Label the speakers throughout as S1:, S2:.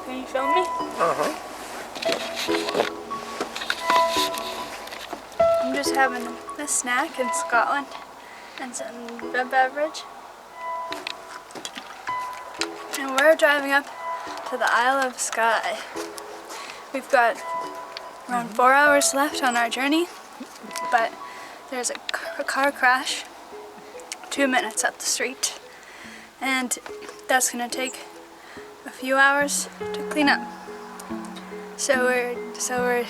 S1: Can you film me? I'm just having a snack in Scotland and some beverage. And we're driving up to the Isle of Skye. We've got around 4 hours left on our journey, but there's a car crash 2 minutes up the street, and that's gonna take a few hours to clean up. So we're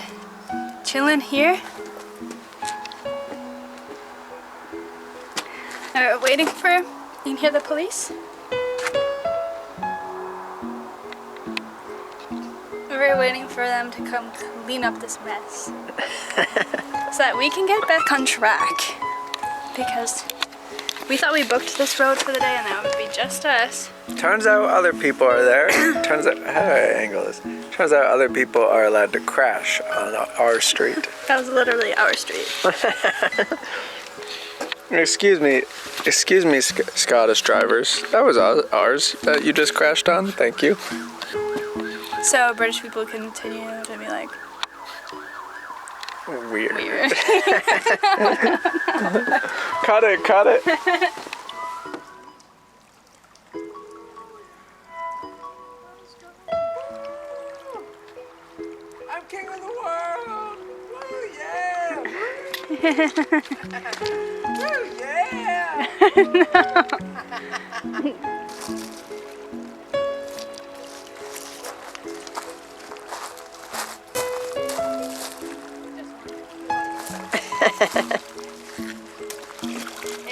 S1: chilling here. And we're waiting for, you can hear the police? We're waiting for them to come clean up this mess so that we can get back on track, because we thought we booked this road for the day and that would be just us.
S2: Turns out other people are there. Turns out, how do I angle this? Turns out other people are allowed to crash on our street.
S1: That was literally our street.
S2: Excuse me, Scottish drivers. That was ours that you just crashed on. Thank you.
S1: So British people continue to be like,
S2: weird. Cut it. I'm king of the world. Woo, yeah. Woo, yeah.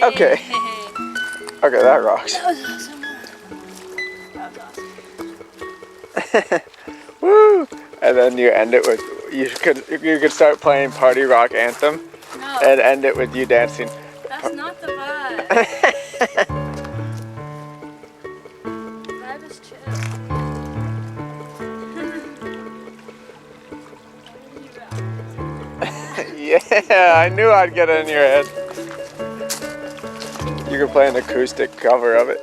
S2: Okay. Okay, that rocks.
S1: That was awesome. That was awesome.
S2: Woo! And then you end it with you could start playing Party Rock Anthem,
S1: No,
S2: and end it with you dancing.
S1: that's not the vibe. The vibe is chill.
S2: Yeah, I knew I'd get it in your head. You could play an acoustic cover of it.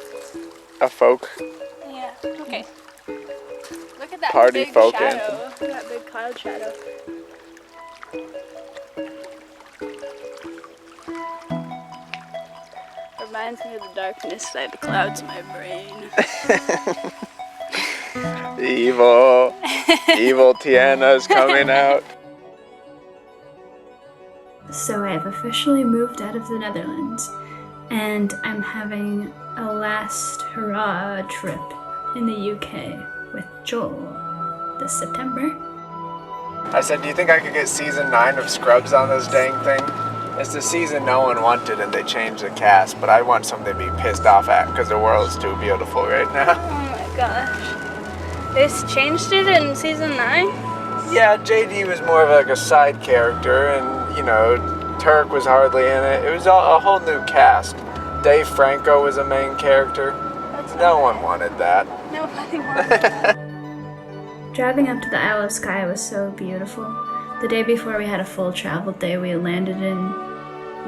S2: A folk.
S1: Yeah, okay. Look at that
S2: Party
S1: big
S2: folk
S1: shadow.
S2: anthem.
S1: Look at that big cloud shadow. Reminds me of the darkness that clouds my brain.
S2: Evil Tiana's coming out.
S1: So I've officially moved out of the Netherlands, and I'm having a last hurrah trip in the UK with Joel this September.
S2: I said, do you think I could get season 9 of Scrubs on this dang thing? It's the season no one wanted and they changed the cast, but I want something to be pissed off at because the world's too beautiful right now.
S1: Oh my gosh. They changed it in season 9?
S2: Yeah, JD was more of like a side character, and you know, Turk was hardly in it. It was a whole new cast. Dave Franco was a main character. No one wanted that.
S1: Nobody wanted that. Driving up to the Isle of Skye was so beautiful. The day before we had a full travel day, we landed in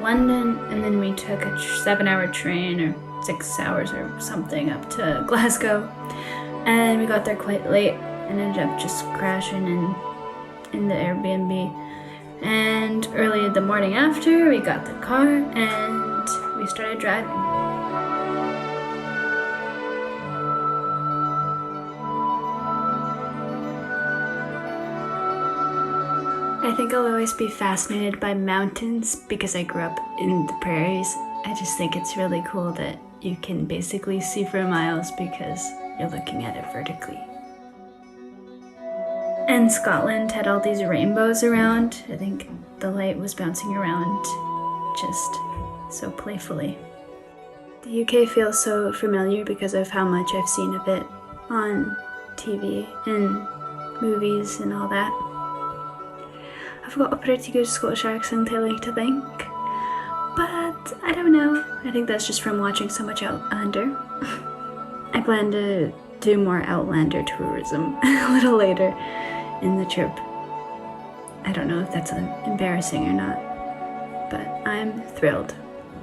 S1: London, and then we took a 7-hour train, or 6 hours or something, up to Glasgow. And we got there quite late and ended up just crashing in the Airbnb. And early the morning after, we got the car and we started driving. I think I'll always be fascinated by mountains because I grew up in the prairies. I just think it's really cool that you can basically see for miles because you're looking at it vertically. And Scotland had all these rainbows around. I think the light was bouncing around just so playfully. The UK feels so familiar because of how much I've seen of it on TV and movies and all that. I've got a pretty good Scottish accent, I like to think. But I don't know. I think that's just from watching so much Outlander. I plan to do more Outlander tourism a little later in the trip. I don't know if that's embarrassing or not, but I'm thrilled.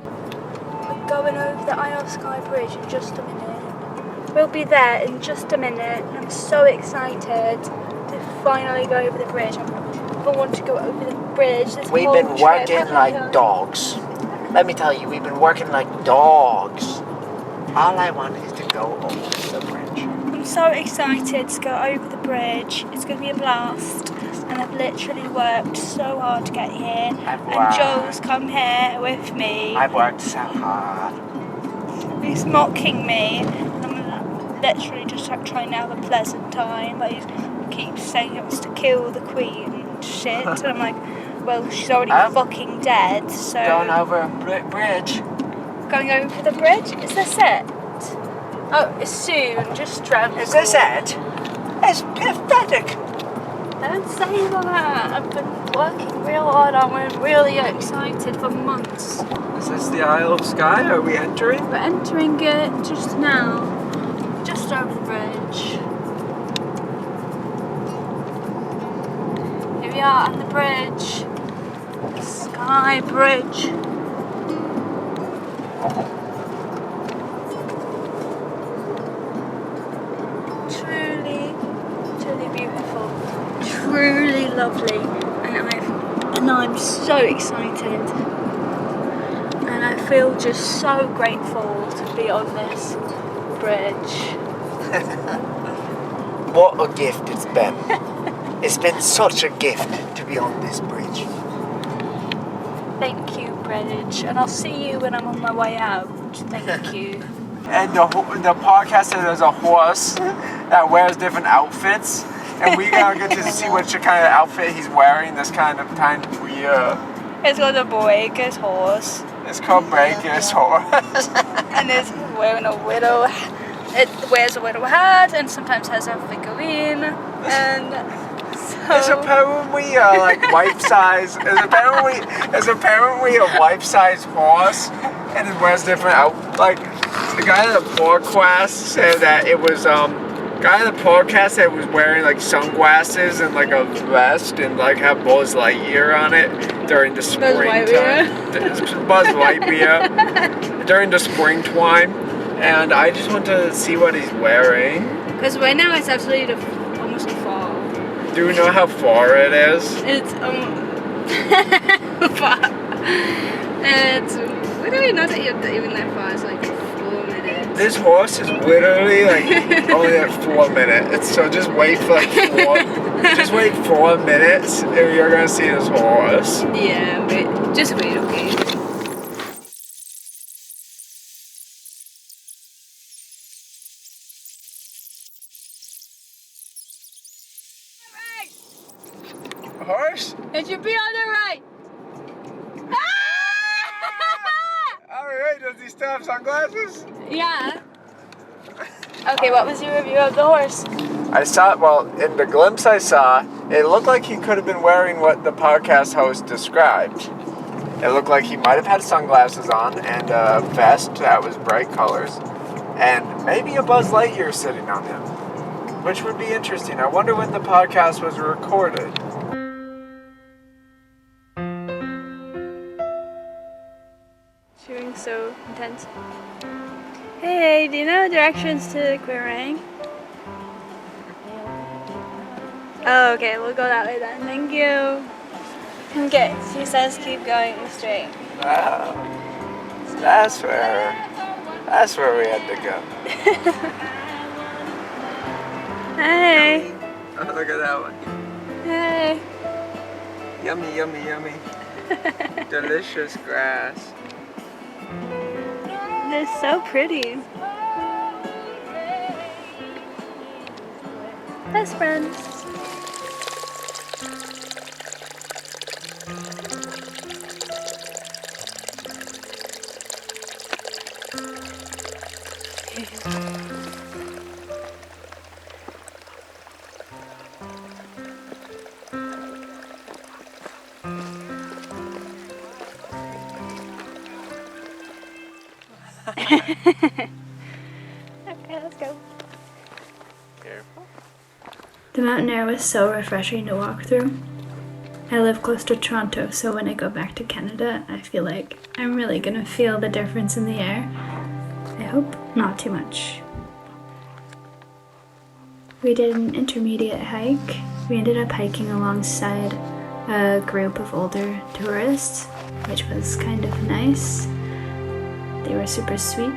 S1: We're going over the Isle of Skye Bridge in just a minute. We'll be there in just a minute, and I'm so excited to finally go over the bridge. I want to go over the bridge.
S3: We've been working like dogs. Let me tell you, we've been working like dogs. All I want is to go over the bridge.
S1: I'm so excited to go over the bridge. It's going to be a blast. And I've literally worked so hard to get here. And Joe's come here with me.
S3: I've worked so hard.
S1: He's mocking me. I'm literally just like trying to have a pleasant time. But he keeps saying he wants to kill the queen and shit. And I'm like, well, she's already fucking dead, so...
S3: Going over a bridge.
S1: Going over the bridge? Is this it? Oh, it's soon. Just drunk.
S3: Is this it? It's pathetic.
S1: Don't say that. I've been working real hard on it. I'm really excited for months.
S2: Is this the Isle of Skye? Are we entering?
S1: We're entering it just now. Just over the bridge. Here we are on the bridge. Skye Bridge. Truly, truly beautiful. Truly lovely. And I'm so excited. And I feel just so grateful to be on this bridge.
S3: What a gift it's been. It's been such a gift to be on this bridge.
S1: Thank you, bridge. And I'll see you when I'm on my way out. Thank you.
S2: And the podcast said there's a horse that wears different outfits. And we gotta get to see which kind of outfit he's wearing this kind of time of year.
S1: It's called a Boyga's horse.
S2: It's called Breaker's horse.
S1: And it's wearing a widow. It wears a widow hat and sometimes has a figurine. And
S2: It's apparently like wife-size. It's apparently a wife-size horse, and it wears different like the guy in the podcast said that it was guy in the podcast that was wearing like sunglasses and like a vest and like had Buzz Lightyear on it during the springtime. Buzz Lightyear during the springtime, and I just want to see what he's wearing.
S1: Because right now it's actually almost the fall.
S2: Do you know how far it is?
S1: It's it's literally not even that far. It's like 4 minutes.
S2: This horse is literally like only at 4 minutes. So just wait for like 4 minutes, and you're gonna see this horse.
S1: Yeah, wait. Just wait, okay.
S2: Horse?
S1: It should be on the right.
S2: Alright, does he still have sunglasses?
S1: Yeah. Okay, what was your review of the horse?
S2: I saw, well, in the glimpse I saw, it looked like he could have been wearing what the podcast host described. It looked like he might have had sunglasses on and a vest that was bright colors, and maybe a Buzz Lightyear sitting on him, which would be interesting. I wonder when the podcast was recorded.
S1: Shooting so intense. Hey, do you know directions to Quirang? Oh, okay, we'll go that way then. Thank you. Okay, she says keep going straight.
S2: Wow. That's where we had to go.
S1: Hey.
S2: Oh, look at that one.
S1: Hey.
S2: Yummy, yummy, yummy. Delicious grass.
S1: It's so pretty. Best friends. Okay, let's go.
S2: Careful.
S1: The mountain air was so refreshing to walk through. I live close to Toronto, so when I go back to Canada, I feel like I'm really gonna feel the difference in the air. I hope not too much. We did an intermediate hike. We ended up hiking alongside a group of older tourists, which was kind of nice. They were super sweet.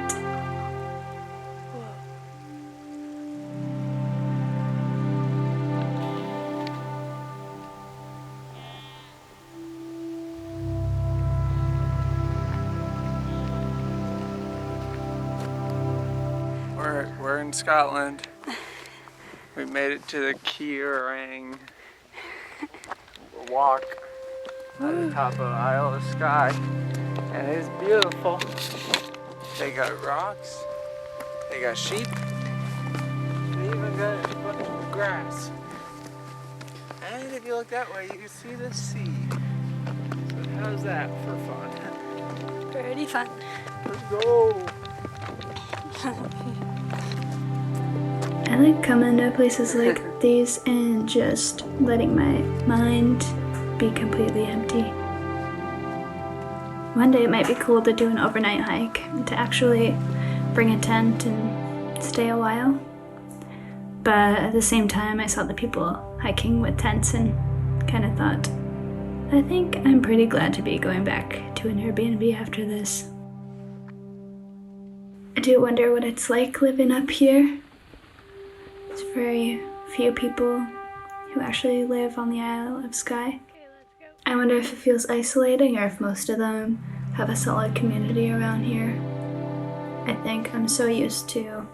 S2: We're in Scotland. We made it to the skye walk at the top of Isle of Skye, and it's beautiful. They got rocks, they got sheep, they even got a bunch of grass. And if you look that way, you can see the sea. So how's that for fun?
S1: Pretty fun.
S2: Let's go!
S1: I like coming to places like these and just letting my mind be completely empty. One day it might be cool to do an overnight hike, to actually bring a tent and stay a while. But at the same time, I saw the people hiking with tents and kind of thought, I think I'm pretty glad to be going back to an Airbnb after this. I do wonder what it's like living up here. There's very few people who actually live on the Isle of Skye. I wonder if it feels isolating or if most of them have a solid community around here. I think I'm so used to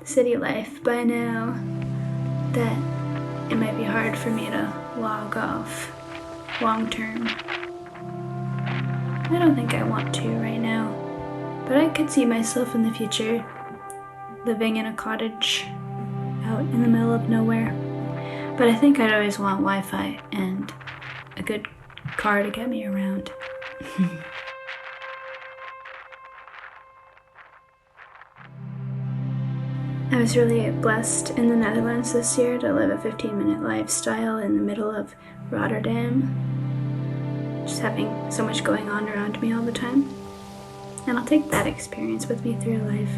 S1: city life by now that it might be hard for me to log off long term. I don't think I want to right now, but I could see myself in the future living in a cottage out in the middle of nowhere. But I think I'd always want Wi-Fi and a good car to get me around. I was really blessed in the Netherlands this year to live a 15-minute lifestyle in the middle of Rotterdam, just having so much going on around me all the time. And I'll take that experience with me through life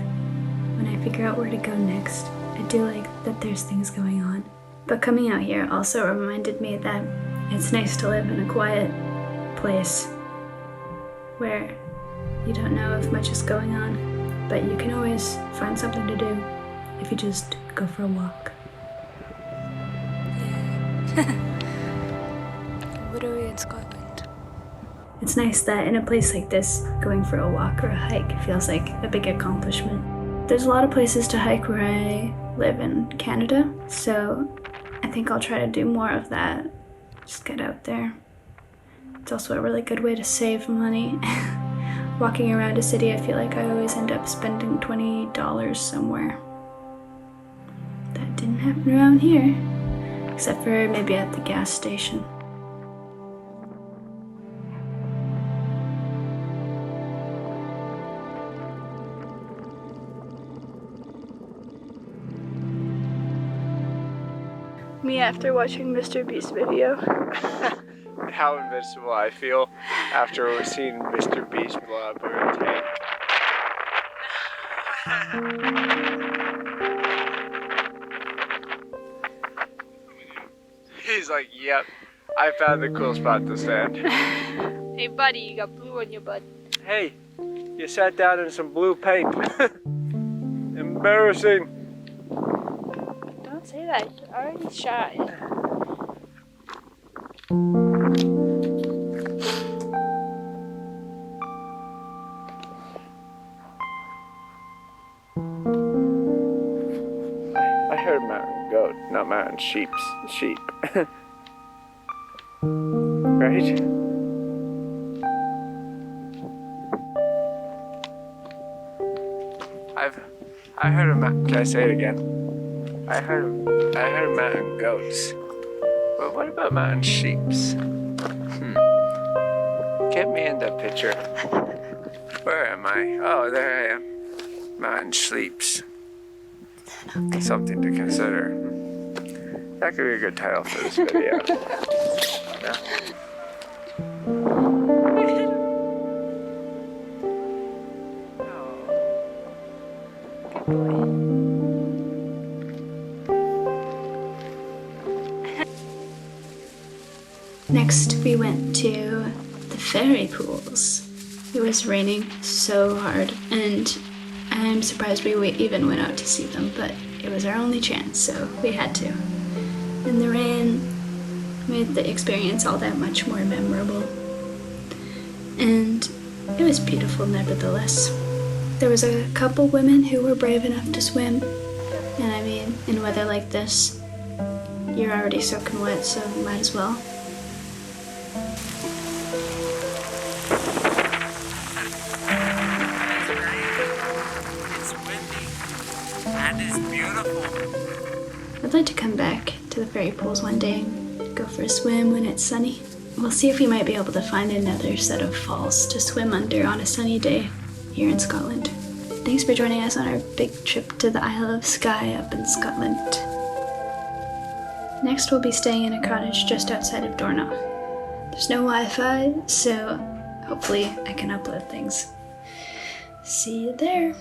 S1: when I figure out where to go next. I do like that there's things going on. But coming out here also reminded me that it's nice to live in a quiet place where you don't know if much is going on, but you can always find something to do if you just go for a walk.
S4: Literally in Scotland.
S1: It's nice that in a place like this, going for a walk or a hike feels like a big accomplishment. There's a lot of places to hike where I live in Canada, so I think I'll try to do more of that. Just get out there. It's also a really good way to save money. Walking around a city, I feel like I always end up spending $20 somewhere. That didn't happen around here, except for maybe at the gas station. Me after watching Mr. Beast's video.
S2: How invincible I feel after we've seen Mr. Beast blow up a tank. He's like, yep, I found the cool spot to stand.
S4: Hey buddy, you got blue on your butt.
S2: Hey, you sat down in some blue paint. Embarrassing.
S4: Don't say that, you're already shy.
S2: I heard mountain goat, not mountain sheep. Right? I heard a mountain. Can I say it again? I heard mountain goats. But what about mountain sheeps? Get me in the picture. Where am I? Oh, there I am. Mountain sleeps. Okay. Something to consider. That could be a good title for this video. Yeah.
S1: Next, we went to the fairy pools. It was raining so hard, and I'm surprised we even went out to see them, but it was our only chance, so we had to. And the rain made the experience all that much more memorable. And it was beautiful nevertheless. There was a couple women who were brave enough to swim, and I mean, in weather like this, you're already soaking wet, so might as well.
S3: It's windy and it's beautiful.
S1: I'd like to come back to the fairy pools one day and go for a swim when it's sunny. We'll see if we might be able to find another set of falls to swim under on a sunny day here in Scotland. Thanks for joining us on our big trip to the Isle of Skye up in Scotland. Next, we'll be staying in a cottage just outside of Dornoch. There's no Wi-Fi, so hopefully I can upload things. See you there.